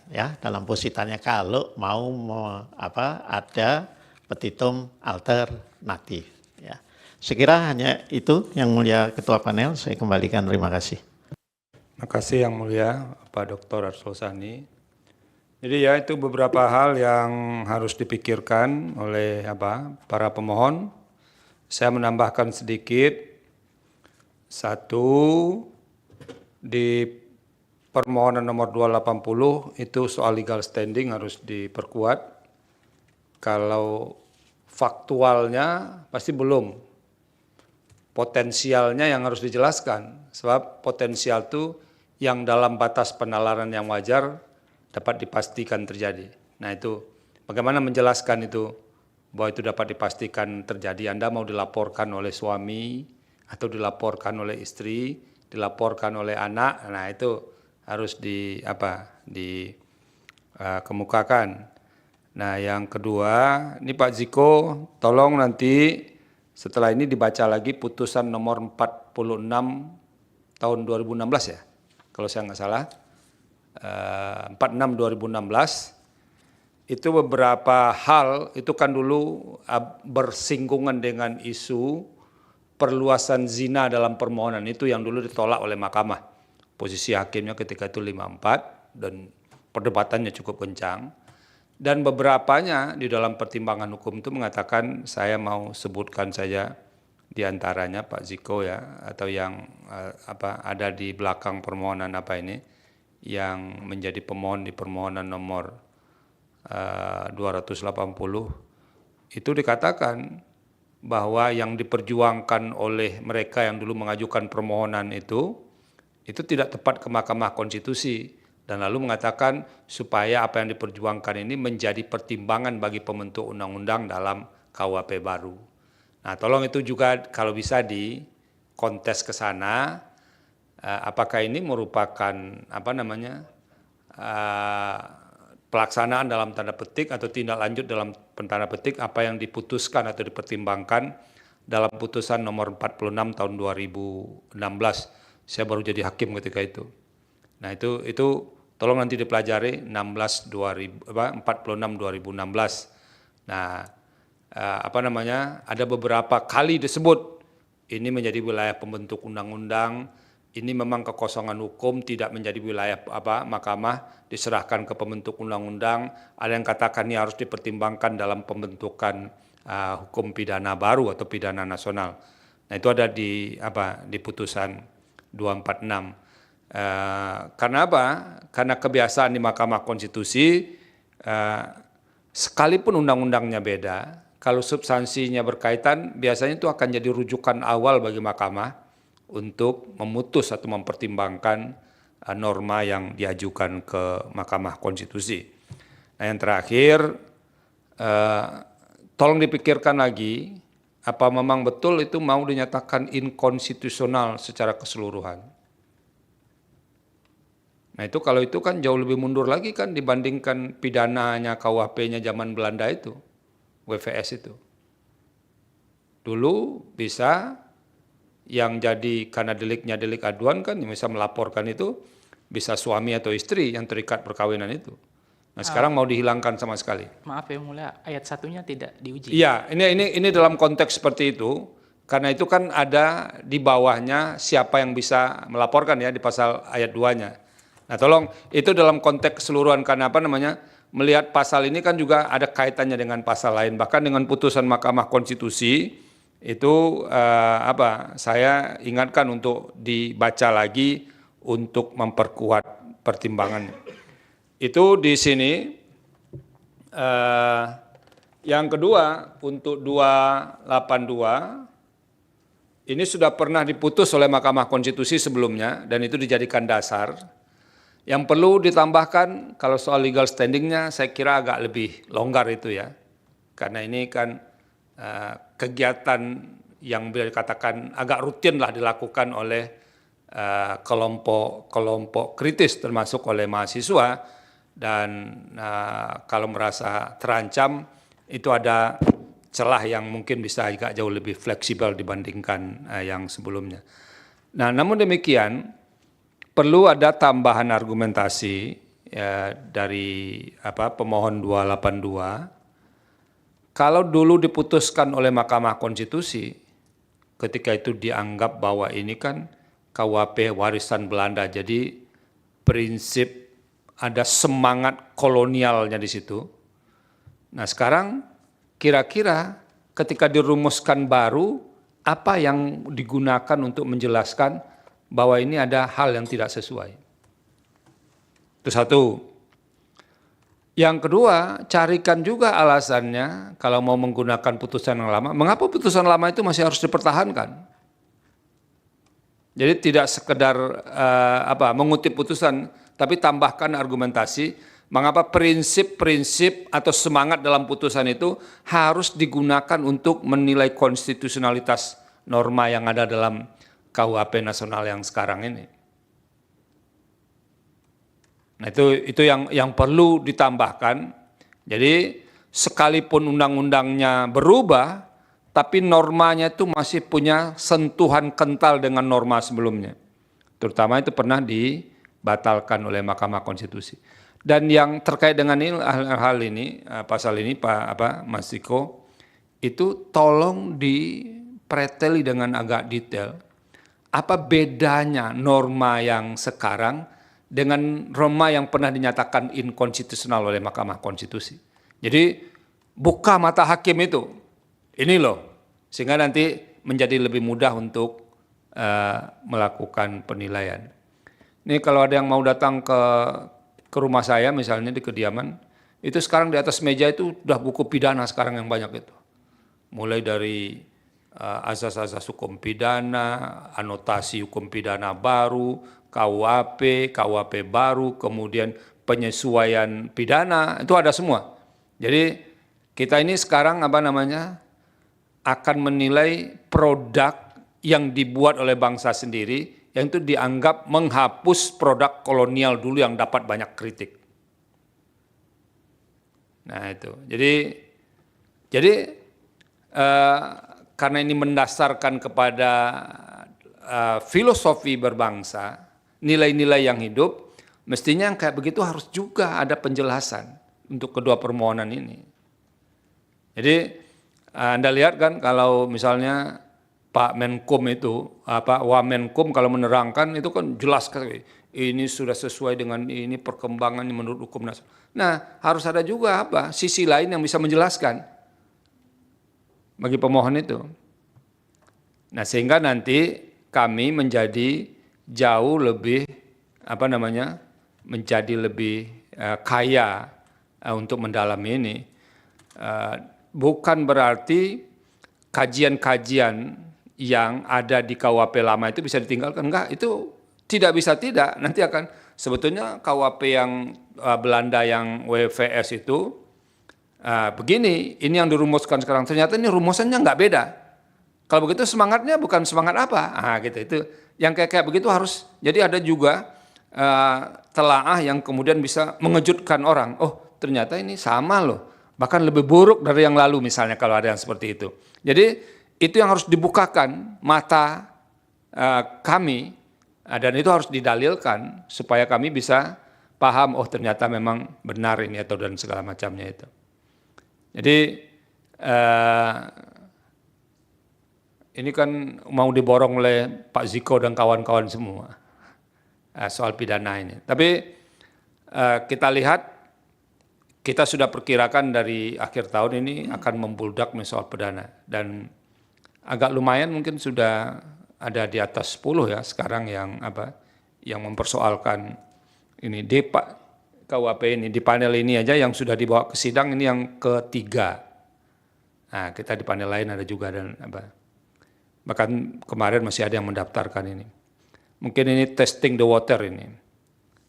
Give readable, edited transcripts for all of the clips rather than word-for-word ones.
ya dalam positannya kalau mau ada petitum alternatif. Ya. Sekira hanya itu yang mulia Ketua Panel, saya kembalikan, terima kasih. Terima kasih yang mulia Pak Dr. Arsul Sani. Jadi ya itu beberapa hal yang harus dipikirkan oleh para pemohon. Saya menambahkan sedikit, satu, di permohonan nomor 280 itu soal legal standing harus diperkuat. Kalau faktualnya pasti belum, potensialnya yang harus dijelaskan, sebab potensial itu yang dalam batas penalaran yang wajar dapat dipastikan terjadi. Nah itu bagaimana menjelaskan itu bahwa itu dapat dipastikan terjadi. Anda mau dilaporkan oleh suami atau dilaporkan oleh istri, dilaporkan oleh anak, nah itu harus dikemukakan. Nah yang kedua, ini Pak Ziko, tolong nanti setelah ini dibaca lagi putusan nomor 46 tahun 2016 ya, kalau saya nggak salah, 46 2016, itu beberapa hal itu kan dulu bersinggungan dengan isu perluasan zina dalam permohonan, itu yang dulu ditolak oleh mahkamah. Posisi hakimnya ketika itu 5-4 dan perdebatannya cukup kencang. Dan beberapanya di dalam pertimbangan hukum itu mengatakan, saya mau sebutkan saja diantaranya Pak Ziko ya, atau yang ada di belakang permohonan yang menjadi pemohon di permohonan nomor 280, itu dikatakan bahwa yang diperjuangkan oleh mereka yang dulu mengajukan permohonan itu tidak tepat ke Mahkamah Konstitusi, dan lalu mengatakan supaya apa yang diperjuangkan ini menjadi pertimbangan bagi pembentuk undang-undang dalam KUHP baru. Nah, tolong itu juga kalau bisa di kontes ke sana, apakah ini merupakan pelaksanaan dalam tanda petik atau tindak lanjut dalam tanda petik apa yang diputuskan atau dipertimbangkan dalam putusan nomor 46 tahun 2016. Saya baru jadi hakim ketika itu. Nah itu tolong nanti dipelajari 46 2016. Nah ada beberapa kali disebut ini menjadi wilayah pembentuk undang-undang. Ini memang kekosongan hukum, tidak menjadi wilayah mahkamah, diserahkan ke pembentuk undang-undang. Ada yang katakan ini harus dipertimbangkan dalam pembentukan hukum pidana baru atau pidana nasional. Nah itu ada di putusan 246. Karena apa? Karena kebiasaan di Mahkamah Konstitusi, sekalipun undang-undangnya beda, kalau substansinya berkaitan, biasanya itu akan jadi rujukan awal bagi mahkamah untuk memutus atau mempertimbangkan norma yang diajukan ke Mahkamah Konstitusi. Nah yang terakhir, tolong dipikirkan lagi, apa memang betul itu mau dinyatakan inkonstitusional secara keseluruhan. Nah itu kalau itu kan jauh lebih mundur lagi kan dibandingkan pidananya KUHP-nya zaman Belanda itu, WVS itu. Dulu bisa yang jadi karena deliknya delik aduan kan yang bisa melaporkan itu bisa suami atau istri yang terikat perkawinan itu. Nah sekarang mau dihilangkan sama sekali. Maaf ya mulia, ayat satunya tidak diuji. Iya, ini dalam konteks seperti itu, karena itu kan ada di bawahnya siapa yang bisa melaporkan ya di pasal ayat 2-nya. Nah tolong itu dalam konteks keseluruhan, karena melihat pasal ini kan juga ada kaitannya dengan pasal lain, bahkan dengan putusan Mahkamah Konstitusi itu saya ingatkan untuk dibaca lagi untuk memperkuat pertimbangan. Itu di sini. Yang kedua untuk 282 ini sudah pernah diputus oleh Mahkamah Konstitusi sebelumnya dan itu dijadikan dasar. Yang perlu ditambahkan kalau soal legal standingnya saya kira agak lebih longgar itu ya, karena ini kan kegiatan yang bisa dikatakan agak rutin lah dilakukan oleh kelompok kritis termasuk oleh mahasiswa, dan kalau merasa terancam itu ada celah yang mungkin bisa agak jauh lebih fleksibel dibandingkan yang sebelumnya. Nah namun demikian perlu ada tambahan argumentasi ya dari pemohon 282, kalau dulu diputuskan oleh Mahkamah Konstitusi, ketika itu dianggap bahwa ini kan KUHP warisan Belanda, jadi prinsip ada semangat kolonialnya di situ. Nah sekarang kira-kira ketika dirumuskan baru, apa yang digunakan untuk menjelaskan bahwa ini ada hal yang tidak sesuai? Itu satu. Yang kedua, carikan juga alasannya kalau mau menggunakan putusan yang lama, mengapa putusan lama itu masih harus dipertahankan? Jadi tidak sekedar mengutip putusan, tapi tambahkan argumentasi mengapa prinsip-prinsip atau semangat dalam putusan itu harus digunakan untuk menilai konstitusionalitas norma yang ada dalam KUHP nasional yang sekarang ini. Nah itu yang perlu ditambahkan. Jadi sekalipun undang-undangnya berubah, tapi normanya itu masih punya sentuhan kental dengan norma sebelumnya. Terutama itu pernah dibatalkan oleh Mahkamah Konstitusi. Dan yang terkait dengan ini, hal ini, pasal ini Mas Ziko, itu tolong dipreteli dengan agak detail. Apa bedanya norma yang sekarang dengan norma yang pernah dinyatakan inkonstitusional oleh Mahkamah Konstitusi. Jadi buka mata hakim itu, ini loh, sehingga nanti menjadi lebih mudah untuk melakukan penilaian. Ini kalau ada yang mau datang ke rumah saya misalnya di kediaman, itu sekarang di atas meja itu udah buku pidana sekarang yang banyak itu. Mulai dari asas-asas hukum pidana, anotasi hukum pidana baru, KUHP baru, kemudian penyesuaian pidana, itu ada semua. Jadi kita ini sekarang akan menilai produk yang dibuat oleh bangsa sendiri, yang itu dianggap menghapus produk kolonial dulu yang dapat banyak kritik. Nah itu, jadi karena ini mendasarkan kepada filosofi berbangsa, nilai-nilai yang hidup, mestinya yang kayak begitu harus juga ada penjelasan untuk kedua permohonan ini. Jadi Anda lihat kan kalau misalnya Pak Menkum itu, Wamenkum kalau menerangkan itu kan jelas sekali, ini sudah sesuai dengan ini perkembangan menurut hukum nasional. Nah harus ada juga sisi lain yang bisa menjelaskan bagi pemohon itu. Nah sehingga nanti kami menjadi jauh lebih menjadi lebih kaya untuk mendalami ini. Bukan berarti kajian-kajian yang ada di KUHP lama itu bisa ditinggalkan, enggak, itu tidak bisa tidak. Nanti akan sebetulnya KUHP yang Belanda yang WVS itu begini, ini yang dirumuskan sekarang, ternyata ini rumusannya enggak beda. Kalau begitu semangatnya bukan semangat apa? Gitu itu. Yang kayak begitu harus, jadi ada juga telaah yang kemudian bisa mengejutkan orang. Oh ternyata ini sama loh, bahkan lebih buruk dari yang lalu misalnya kalau ada yang seperti itu. Jadi itu yang harus dibukakan mata kami, dan itu harus didalilkan supaya kami bisa paham, oh ternyata memang benar ini atau dan segala macamnya itu. Jadi ini kan mau diborong oleh Pak Ziko dan kawan-kawan semua soal pidana ini. Tapi kita lihat, kita sudah perkirakan dari akhir tahun ini akan membludak soal pidana. Dan agak lumayan mungkin sudah ada di atas 10 ya sekarang yang mempersoalkan ini. Di KUHP ini, di panel ini aja yang sudah dibawa ke sidang ini yang ketiga. Nah kita di panel lain ada juga dan bahkan kemarin masih ada yang mendaftarkan ini. Mungkin ini testing the water ini,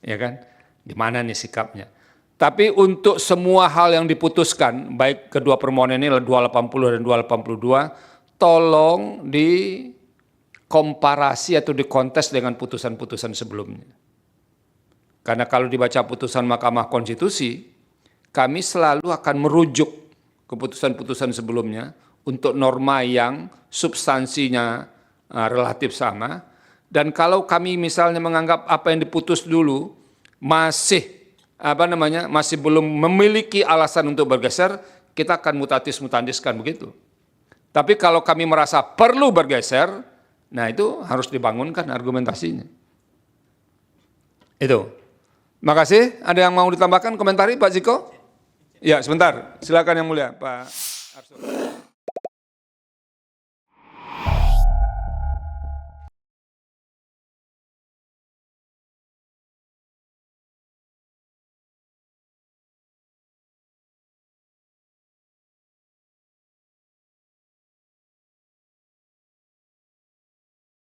ya kan? Di mana nih sikapnya? Tapi untuk semua hal yang diputuskan, baik kedua permohonan ini 280 dan 282, tolong dikomparasi atau dikontes dengan putusan-putusan sebelumnya. Karena kalau dibaca putusan Mahkamah Konstitusi, kami selalu akan merujuk keputusan-putusan sebelumnya untuk norma yang substansinya relatif sama. Dan kalau kami misalnya menganggap apa yang diputus dulu masih masih belum memiliki alasan untuk bergeser, kita akan mutatis mutandiskan begitu. Tapi kalau kami merasa perlu bergeser, nah itu harus dibangunkan argumentasinya. Itu. Makasih. Ada yang mau ditambahkan komentari Pak Ziko? Ya, sebentar. Silakan yang mulia Pak Arsul.